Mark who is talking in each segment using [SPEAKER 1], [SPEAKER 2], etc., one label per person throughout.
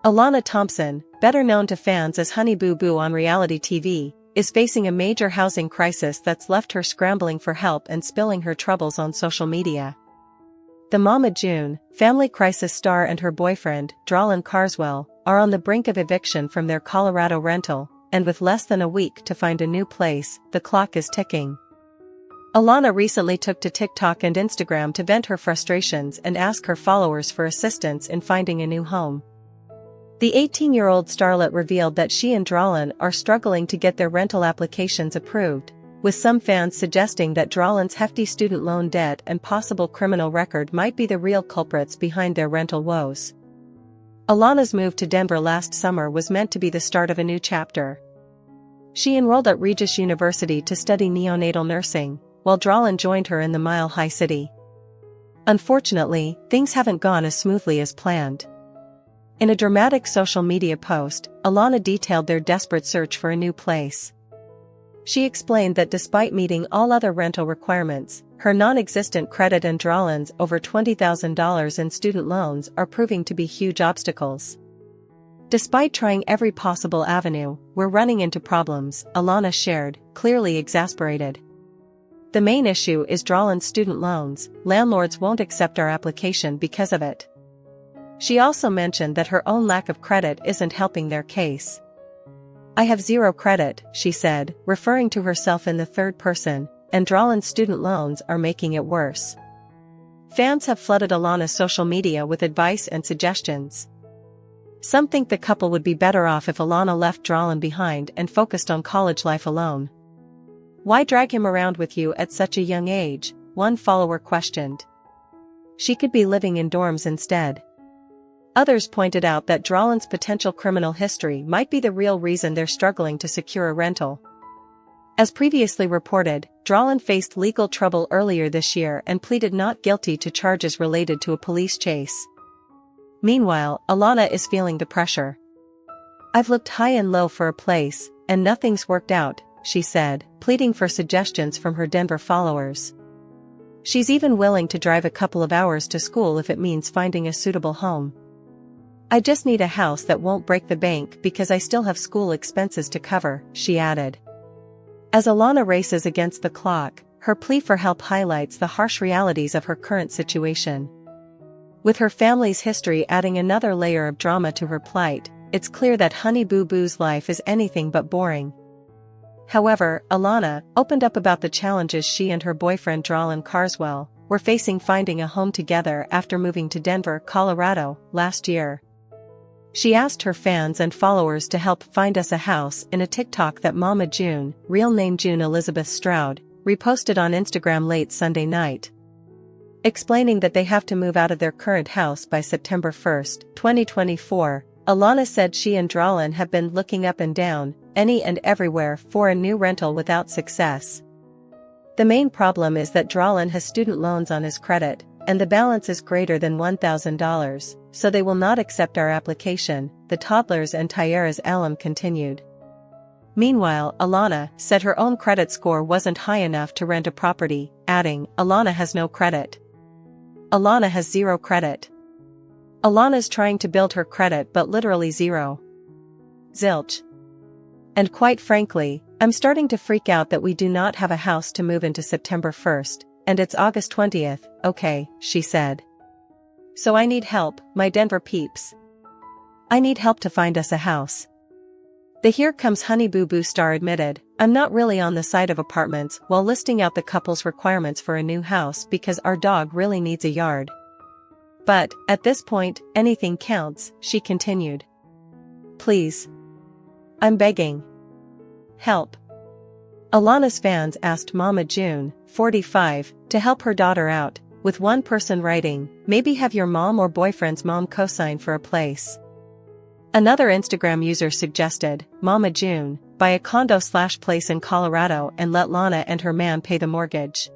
[SPEAKER 1] Alana Thompson, better known to fans as Honey Boo Boo on reality TV, is facing a major housing crisis that's left her scrambling for help and spilling her troubles on social media. The Mama June, family crisis star, and her boyfriend, Dralin Carswell, are on the brink of eviction from their Colorado rental, and with less than a week to find a new place, the clock is ticking. Alana recently took to TikTok and Instagram to vent her frustrations and ask her followers for assistance in finding a new home. The 18-year-old starlet revealed that she and Dralin are struggling to get their rental applications approved, with some fans suggesting that Dralin's hefty student loan debt and possible criminal record might be the real culprits behind their rental woes. Alana's move to Denver last summer was meant to be the start of a new chapter. She enrolled at Regis University to study neonatal nursing, while Dralin joined her in the Mile High City. Unfortunately, things haven't gone as smoothly as planned. In a dramatic social media post, Alana detailed their desperate search for a new place. She explained that despite meeting all other rental requirements, her non-existent credit and Dralin's over $20,000 in student loans are proving to be huge obstacles. Despite trying every possible avenue, we're running into problems, Alana shared, clearly exasperated. The main issue is Dralin's student loans. Landlords won't accept our application because of it. She also mentioned that her own lack of credit isn't helping their case. I have zero credit, she said, referring to herself in the third person, and Dralin's student loans are making it worse. Fans have flooded Alana's social media with advice and suggestions. Some think the couple would be better off if Alana left Dralin behind and focused on college life alone. Why drag him around with you at such a young age? One follower questioned. She could be living in dorms instead. Others pointed out that Dralin's potential criminal history might be the real reason they're struggling to secure a rental. As previously reported, Dralin faced legal trouble earlier this year and pleaded not guilty to charges related to a police chase. Meanwhile, Alana is feeling the pressure. I've looked high and low for a place, and nothing's worked out, she said, pleading for suggestions from her Denver followers. She's even willing to drive a couple of hours to school if it means finding a suitable home. I just need a house that won't break the bank because I still have school expenses to cover, she added. As Alana races against the clock, her plea for help highlights the harsh realities of her current situation. With her family's history adding another layer of drama to her plight, it's clear that Honey Boo Boo's life is anything but boring. However, Alana opened up about the challenges she and her boyfriend Dralin Carswell were facing finding a home together after moving to Denver, Colorado, last year. She asked her fans and followers to help find us a house in a TikTok that Mama June, real name June Elizabeth Stroud, reposted on Instagram late Sunday night. Explaining that they have to move out of their current house by September 1, 2024, Alana said she and Dralin have been looking up and down, any and everywhere for a new rental without success. The main problem is that Dralin has student loans on his credit, and the balance is greater than $1,000, so they will not accept our application, the toddlers and Tyara's alum continued. Meanwhile, Alana said her own credit score wasn't high enough to rent a property, adding, Alana has no credit. Alana has zero credit. Alana's trying to build her credit but literally zero. Zilch. And quite frankly, I'm starting to freak out that we do not have a house to move into September 1st, and it's August 20th, okay, she said. So I need help, my Denver peeps. I need help to find us a house. The Here Comes Honey Boo Boo star admitted, I'm not really on the side of apartments while listing out the couple's requirements for a new house because our dog really needs a yard. But, at this point, anything counts, she continued. Please. I'm begging. Help. Alana's fans asked Mama June, 45, to help her daughter out, with one person writing, maybe have your mom or boyfriend's mom co-sign for a place. Another Instagram user suggested, Mama June, buy a condo/place in Colorado and let Lana and her man pay the mortgage.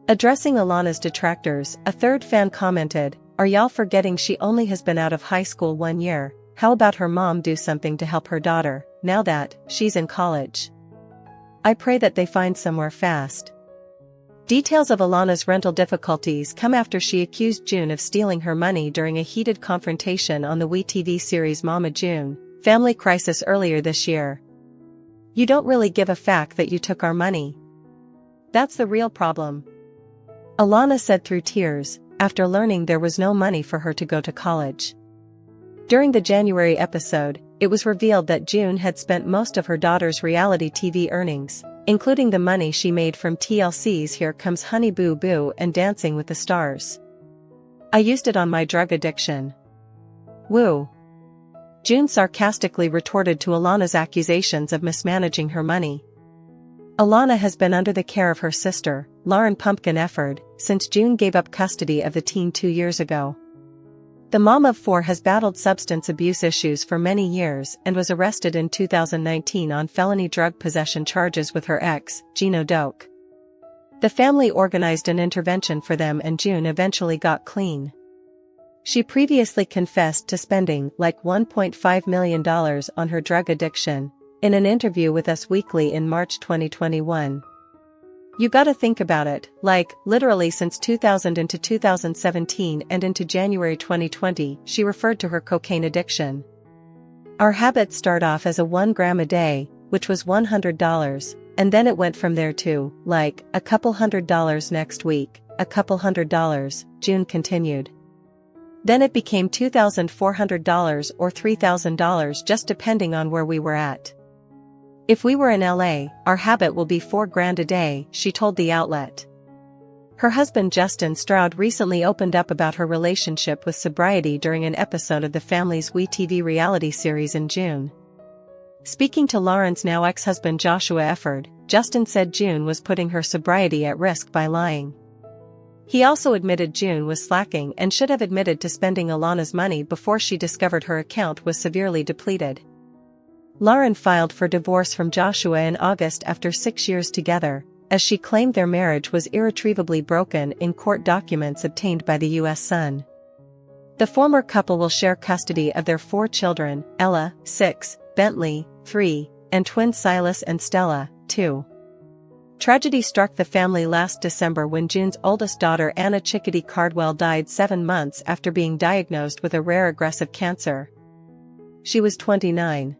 [SPEAKER 1] Addressing Alana's detractors, a third fan commented, are y'all forgetting she only has been out of high school 1 year, how about her mom do something to help her daughter, now that she's in college? I pray that they find somewhere fast. Details of Alana's rental difficulties come after she accused June of stealing her money during a heated confrontation on the WeTV series Mama June, Family Crisis earlier this year. "You don't really give a fuck that you took our money. That's the real problem," Alana said through tears, after learning there was no money for her to go to college. During the January episode, it was revealed that June had spent most of her daughter's reality TV earnings, including the money she made from TLC's Here Comes Honey Boo Boo and Dancing with the Stars. "I used it on my drug addiction. Woo." June sarcastically retorted to Alana's accusations of mismanaging her money. Alana has been under the care of her sister, Lauren Pumpkin Efford, since June gave up custody of the teen 2 years ago. The mom of 4 has battled substance abuse issues for many years and was arrested in 2019 on felony drug possession charges with her ex, Gino Doak. The family organized an intervention for them and June eventually got clean. She previously confessed to spending like $1.5 million on her drug addiction, in an interview with Us Weekly in March 2021. "You gotta think about it, like, literally since 2000 into 2017 and into January 2020, she referred to her cocaine addiction. "Our habits start off as a 1 gram a day, which was $100, and then it went from there to, like, a couple $100 next week, a couple $100, June continued. Then it became $2,400 or $3,000 just depending on where we were at. If we were in LA, our habit will be 4 grand a day, she told the outlet. Her husband Justin Stroud recently opened up about her relationship with sobriety during an episode of the family's WeTV reality series in June. Speaking to Lauren's now ex-husband Joshua Efford, Justin said June was putting her sobriety at risk by lying. He also admitted June was slacking and should have admitted to spending Alana's money before she discovered her account was severely depleted. Lauren filed for divorce from Joshua in August after 6 years together, as she claimed their marriage was irretrievably broken in court documents obtained by the U.S. Sun. The former couple will share custody of their 4 children, Ella, 6, Bentley, 3, and twins Silas and Stella, 2. Tragedy struck the family last December when June's oldest daughter Anna Chickadee Cardwell died 7 months after being diagnosed with a rare aggressive cancer. She was 29.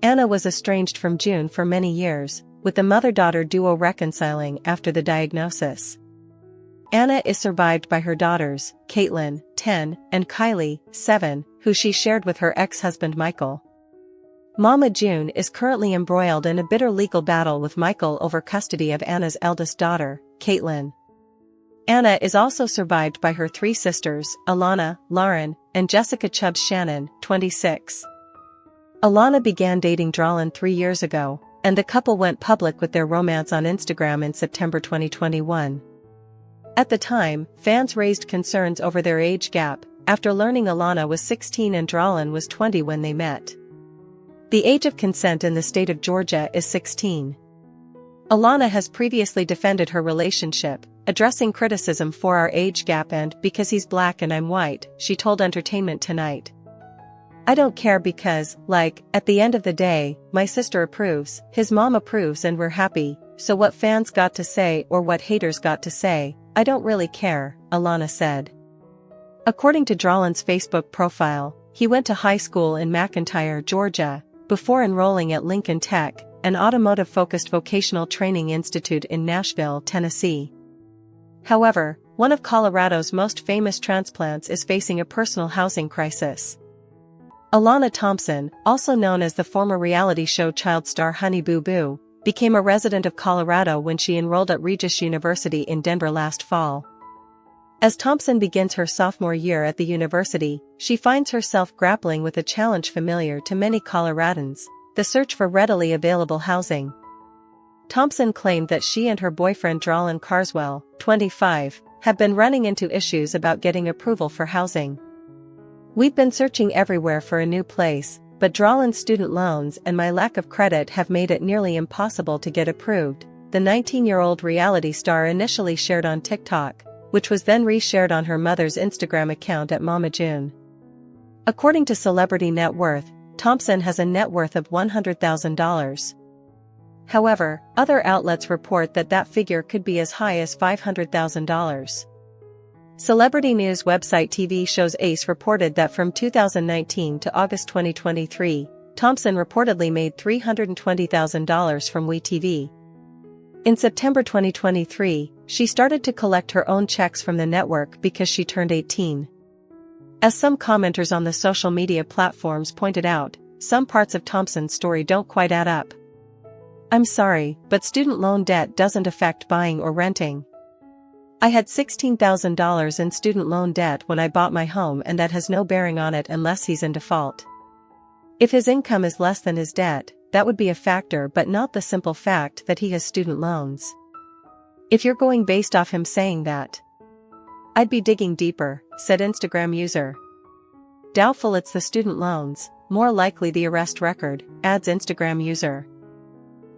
[SPEAKER 1] Anna was estranged from June for many years, with the mother-daughter duo reconciling after the diagnosis. Anna is survived by her daughters, Caitlin, 10, and Kylie, 7, who she shared with her ex-husband Michael. Mama June is currently embroiled in a bitter legal battle with Michael over custody of Anna's eldest daughter, Caitlin. Anna is also survived by her 3 sisters, Alana, Lauren, and Jessica Chubbs Shannon, 26. Alana began dating Dralin 3 years ago, and the couple went public with their romance on Instagram in September 2021. At the time, fans raised concerns over their age gap, after learning Alana was 16 and Dralin was 20 when they met. The age of consent in the state of Georgia is 16. Alana has previously defended her relationship, addressing criticism for our age gap and "because he's black and I'm white," she told Entertainment Tonight. "I don't care because, like, at the end of the day, my sister approves, his mom approves and we're happy, so what fans got to say or what haters got to say, I don't really care," Alana said. According to Dralin's Facebook profile, he went to high school in McIntyre, Georgia, before enrolling at Lincoln Tech, an automotive-focused vocational training institute in Nashville, Tennessee. However, one of Colorado's most famous transplants is facing a personal housing crisis. Alana Thompson, also known as the former reality show child star Honey Boo Boo, became a resident of Colorado when she enrolled at Regis University in Denver last fall. As Thompson begins her sophomore year at the university, she finds herself grappling with a challenge familiar to many Coloradans: the search for readily available housing. Thompson claimed that she and her boyfriend Dralin Carswell, 25, have been running into issues about getting approval for housing. "We've been searching everywhere for a new place, but Dralin's student loans and my lack of credit have made it nearly impossible to get approved," the 19-year-old reality star initially shared on TikTok, which was then reshared on her mother's Instagram account at Mama June. According to Celebrity Net Worth, Thompson has a net worth of $100,000. However, other outlets report that that figure could be as high as $500,000. Celebrity news website TV Shows Ace reported that from 2019 to August 2023, Thompson reportedly made $320,000 from WeTV. In September 2023, she started to collect her own checks from the network because she turned 18. As some commenters on the social media platforms pointed out, some parts of Thompson's story don't quite add up. "I'm sorry, but student loan debt doesn't affect buying or renting. I had $16,000 in student loan debt when I bought my home, and that has no bearing on it unless he's in default. If his income is less than his debt, that would be a factor, but not the simple fact that he has student loans. If you're going based off him saying that, I'd be digging deeper," said Instagram user. "Doubtful it's the student loans, more likely the arrest record," adds Instagram user.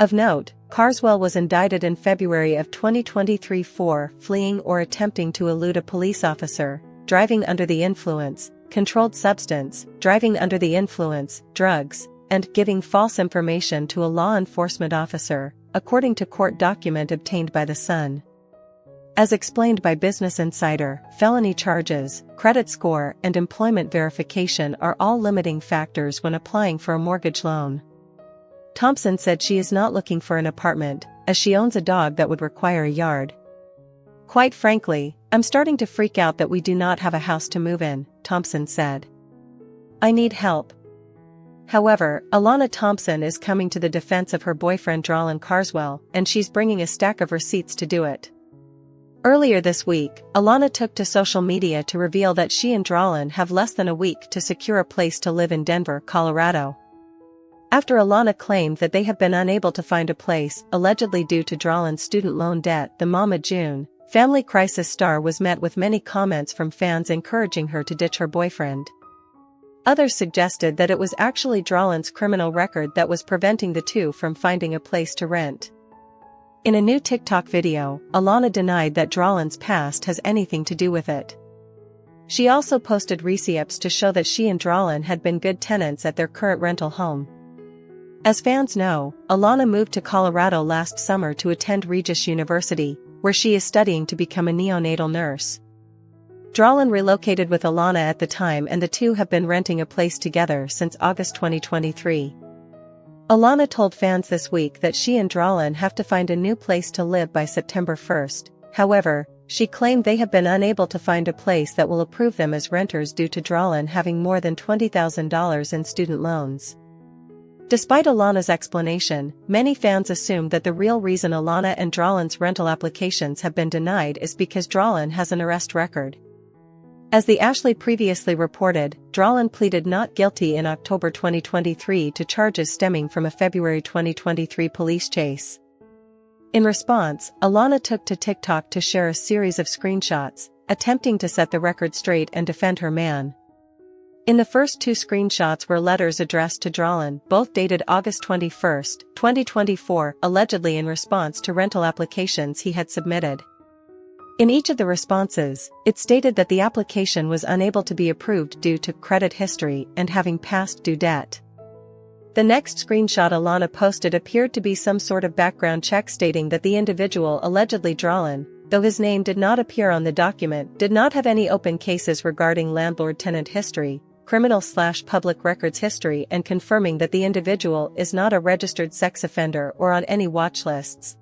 [SPEAKER 1] Of note, Carswell was indicted in February of 2023 for fleeing or attempting to elude a police officer, driving under the influence, controlled substance, driving under the influence, drugs, and giving false information to a law enforcement officer, according to court document obtained by The Sun. As explained by Business Insider, felony charges, credit score, and employment verification are all limiting factors when applying for a mortgage loan. Thompson said she is not looking for an apartment, as she owns a dog that would require a yard. "Quite frankly, I'm starting to freak out that we do not have a house to move in," Thompson said. "I need help." However, Alana Thompson is coming to the defense of her boyfriend Dralin Carswell, and she's bringing a stack of receipts to do it. Earlier this week, Alana took to social media to reveal that she and Dralin have less than a week to secure a place to live in Denver, Colorado. After Alana claimed that they have been unable to find a place, allegedly due to Dralin's student loan debt, the Mama June Family Crisis star was met with many comments from fans encouraging her to ditch her boyfriend. Others suggested that it was actually Dralin's criminal record that was preventing the two from finding a place to rent. In a new TikTok video, Alana denied that Dralin's past has anything to do with it. She also posted receipts to show that she and Dralin had been good tenants at their current rental home. As fans know, Alana moved to Colorado last summer to attend Regis University, where she is studying to become a neonatal nurse. Dralin relocated with Alana at the time, and the two have been renting a place together since August 2023. Alana told fans this week that she and Dralin have to find a new place to live by September 1st. However, she claimed they have been unable to find a place that will approve them as renters due to Dralin having more than $20,000 in student loans. Despite Alana's explanation, many fans assumed that the real reason Alana and Dralin's rental applications have been denied is because Dralin has an arrest record. As the Ashley previously reported, Dralin pleaded not guilty in October 2023 to charges stemming from a February 2023 police chase. In response, Alana took to TikTok to share a series of screenshots, attempting to set the record straight and defend her man. In the first two screenshots were letters addressed to Dralin, both dated August 21, 2024, allegedly in response to rental applications he had submitted. In each of the responses, it stated that the application was unable to be approved due to credit history and having past due debt. The next screenshot Alana posted appeared to be some sort of background check stating that the individual, allegedly Dralin, though his name did not appear on the document, did not have any open cases regarding landlord-tenant history, criminal/public records history, and confirming that the individual is not a registered sex offender or on any watch lists.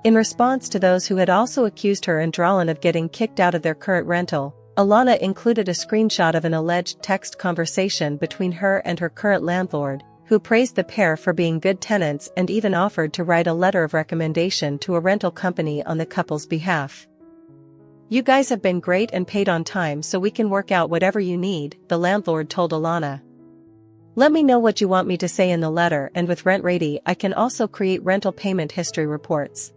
[SPEAKER 1] In response to those who had also accused her and Dralin of getting kicked out of their current rental, Alana included a screenshot of an alleged text conversation between her and her current landlord, who praised the pair for being good tenants and even offered to write a letter of recommendation to a rental company on the couple's behalf. "You guys have been great and paid on time, so we can work out whatever you need," the landlord told Alana. "Let me know what you want me to say in the letter, and with Rent Ready I can also create rental payment history reports."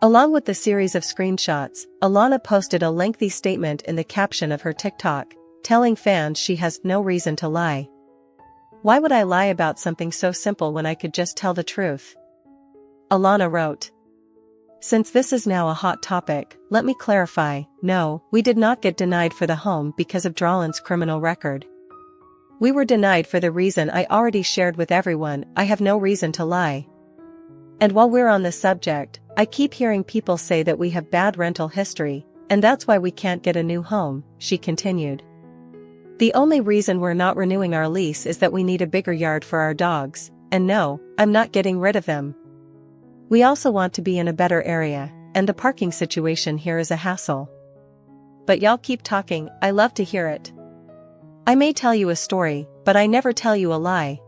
[SPEAKER 1] Along with the series of screenshots, Alana posted a lengthy statement in the caption of her TikTok, telling fans she has no reason to lie. "Why would I lie about something so simple when I could just tell the truth?" Alana wrote. "Since this is now a hot topic, let me clarify, no, we did not get denied for the home because of Dralin's criminal record. We were denied for the reason I already shared with everyone. I have no reason to lie. And while we're on the subject, I keep hearing people say that we have bad rental history, and that's why we can't get a new home, she continued. The only reason we're not renewing our lease is that we need a bigger yard for our dogs, and no, I'm not getting rid of them. We also want to be in a better area, and the parking situation here is a hassle. But y'all keep talking, I love to hear it. I may tell you a story, but I never tell you a lie.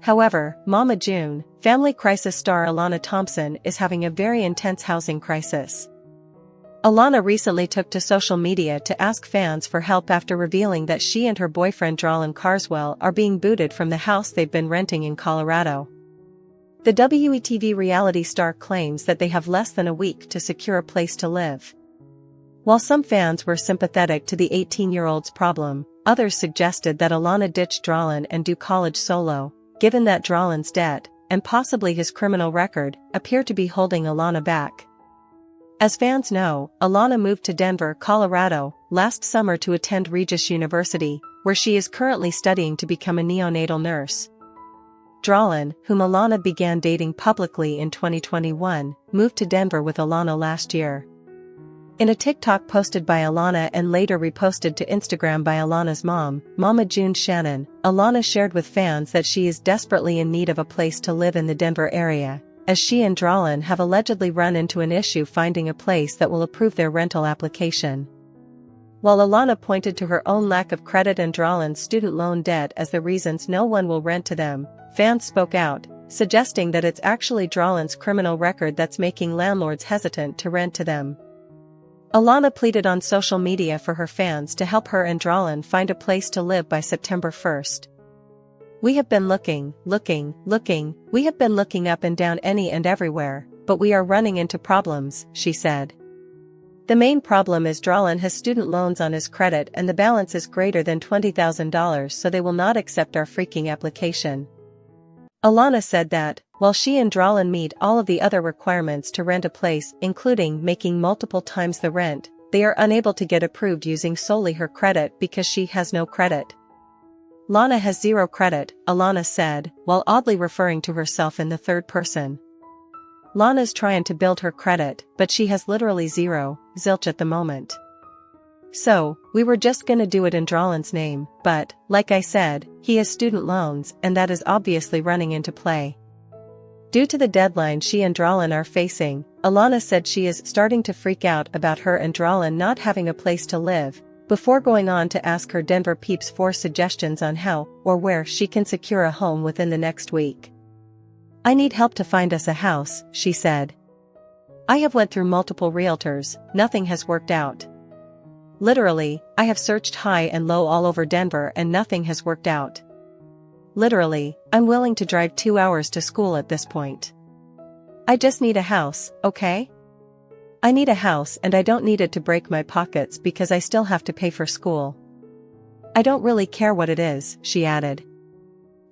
[SPEAKER 1] However, Mama June, Family Crisis star Alana Thompson is having a very intense housing crisis. Alana recently took to social media to ask fans for help after revealing that she and her boyfriend Dralin are being booted from the house they've been renting in Colorado. The WeTV reality star claims that they have less than a week to secure a place to live. While some fans were sympathetic to the 18-year-old's problem, others suggested that Alana ditch Dralin and do college solo, given that Dralin's debt, and possibly his criminal record, appear to be holding Alana back. As fans know, Alana moved to Denver, Colorado, last summer to attend Regis University, where she is currently studying to become a neonatal nurse. Dralin, whom Alana began dating publicly in 2021, moved to Denver with Alana last year. In a TikTok posted by Alana and later reposted to Instagram by Alana's mom, Mama June Shannon, Alana shared with fans that she is desperately in need of a place to live in the Denver area, as she and Dralin have allegedly run into an issue finding a place that will approve their rental application. While Alana pointed to her own lack of credit and Dralin's student loan debt as the reasons no one will rent to them, fans spoke out, suggesting that it's actually Dralin's criminal record that's making landlords hesitant to rent to them. Alana pleaded on social media for her fans to help her and Dralin find a place to live by September 1st. We have been looking. We have been looking up and down any and everywhere, but we are running into problems, she said. The main problem is Dralin has student loans on his credit and the balance is greater than $20,000, so they will not accept our freaking application. Alana said that, while she and Dralin meet all of the other requirements to rent a place, including making multiple times the rent, they are unable to get approved using solely her credit because she has no credit. Lana has zero credit, Alana said, while oddly referring to herself in the third person. Lana's trying to build her credit, but she has literally zilch at the moment. So, we were just gonna do it in Dralin's name, but, like I said, he has student loans and that is obviously running into play. Due to the deadline she and Dralin are facing, Alana said she is starting to freak out about her and Dralin not having a place to live, before going on to ask her Denver peeps for suggestions on how or where she can secure a home within the next week. I need help to find us a house, she said. I have went through multiple realtors, nothing has worked out. Literally, I have searched high and low all over Denver and nothing has worked out. Literally, I'm willing to drive 2 hours to school at this point. I just need a house, okay? I need a house and I don't need it to break my pockets because I still have to pay for school. I don't really care what it is, she added.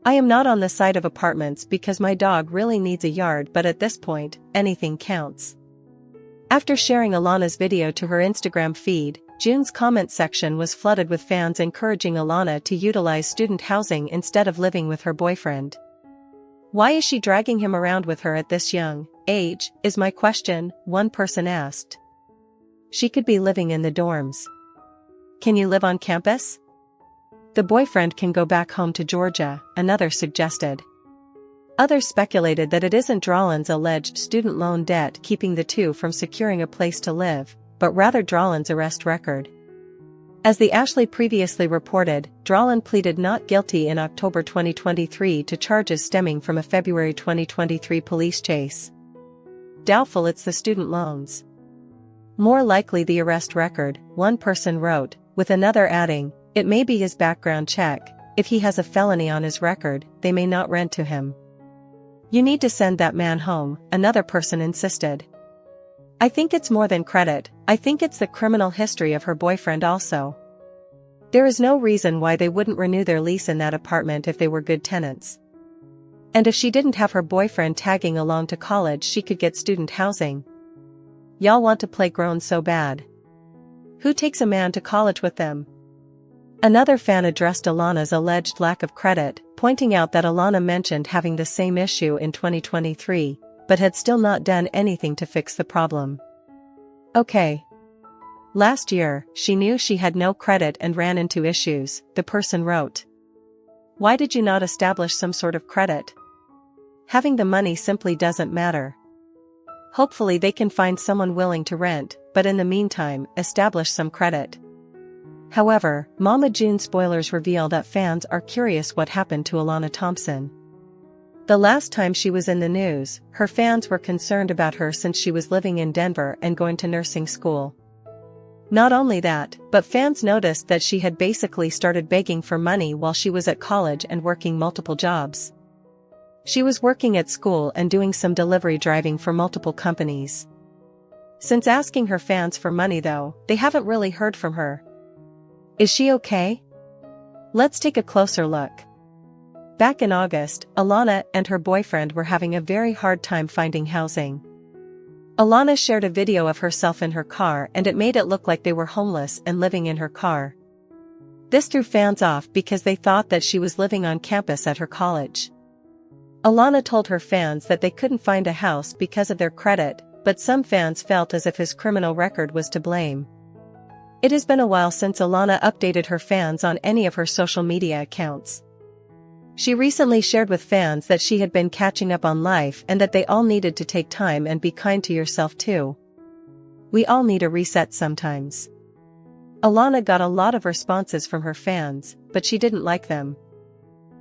[SPEAKER 1] I am not on the side of apartments because my dog really needs a yard, but at this point, anything counts. After sharing Alana's video to her Instagram feed, June's comment section was flooded with fans encouraging Alana to utilize student housing instead of living with her boyfriend. Why is she dragging him around with her at this young age, is my question, one person asked. She could be living in the dorms. Can you live on campus? The boyfriend can go back home to Georgia, another suggested. Others speculated that it isn't Dralin's alleged student loan debt keeping the two from securing a place to live, but rather Dralin's arrest record. As the Ashley previously reported, Dralin pleaded not guilty in October 2023 to charges stemming from a February 2023 police chase. Doubtful it's the student loans. More likely the arrest record, one person wrote, with another adding, it may be his background check. If he has a felony on his record, they may not rent to him. You need to send that man home, another person insisted. I think it's more than credit, I think it's the criminal history of her boyfriend also. There is no reason why they wouldn't renew their lease in that apartment if they were good tenants. And if she didn't have her boyfriend tagging along to college, she could get student housing. Y'all want to play grown so bad. Who takes a man to college with them? Another fan addressed Alana's alleged lack of credit, pointing out that Alana mentioned having the same issue in 2023, but had still not done anything to fix the problem. Okay. Last year, she knew she had no credit and ran into issues, the person wrote. Why did you not establish some sort of credit? Having the money simply doesn't matter. Hopefully they can find someone willing to rent, but in the meantime, establish some credit. However, Mama June spoilers reveal that fans are curious what happened to Alana Thompson. The last time she was in the news, her fans were concerned about her since she was living in Denver and going to nursing school. Not only that, but fans noticed that she had basically started begging for money while she was at college and working multiple jobs. She was working at school and doing some delivery driving for multiple companies. Since asking her fans for money though, they haven't really heard from her. Is she okay? Let's take a closer look. Back in August, Alana and her boyfriend were having a very hard time finding housing. Alana shared a video of herself in her car and it made it look like they were homeless and living in her car. This threw fans off because they thought that she was living on campus at her college. Alana told her fans that they couldn't find a house because of their credit, but some fans felt as if his criminal record was to blame. It has been a while since Alana updated her fans on any of her social media accounts. She recently shared with fans that she had been catching up on life and that they all needed to take time and be kind to yourself too. We all need a reset sometimes. Alana got a lot of responses from her fans, but she didn't like them.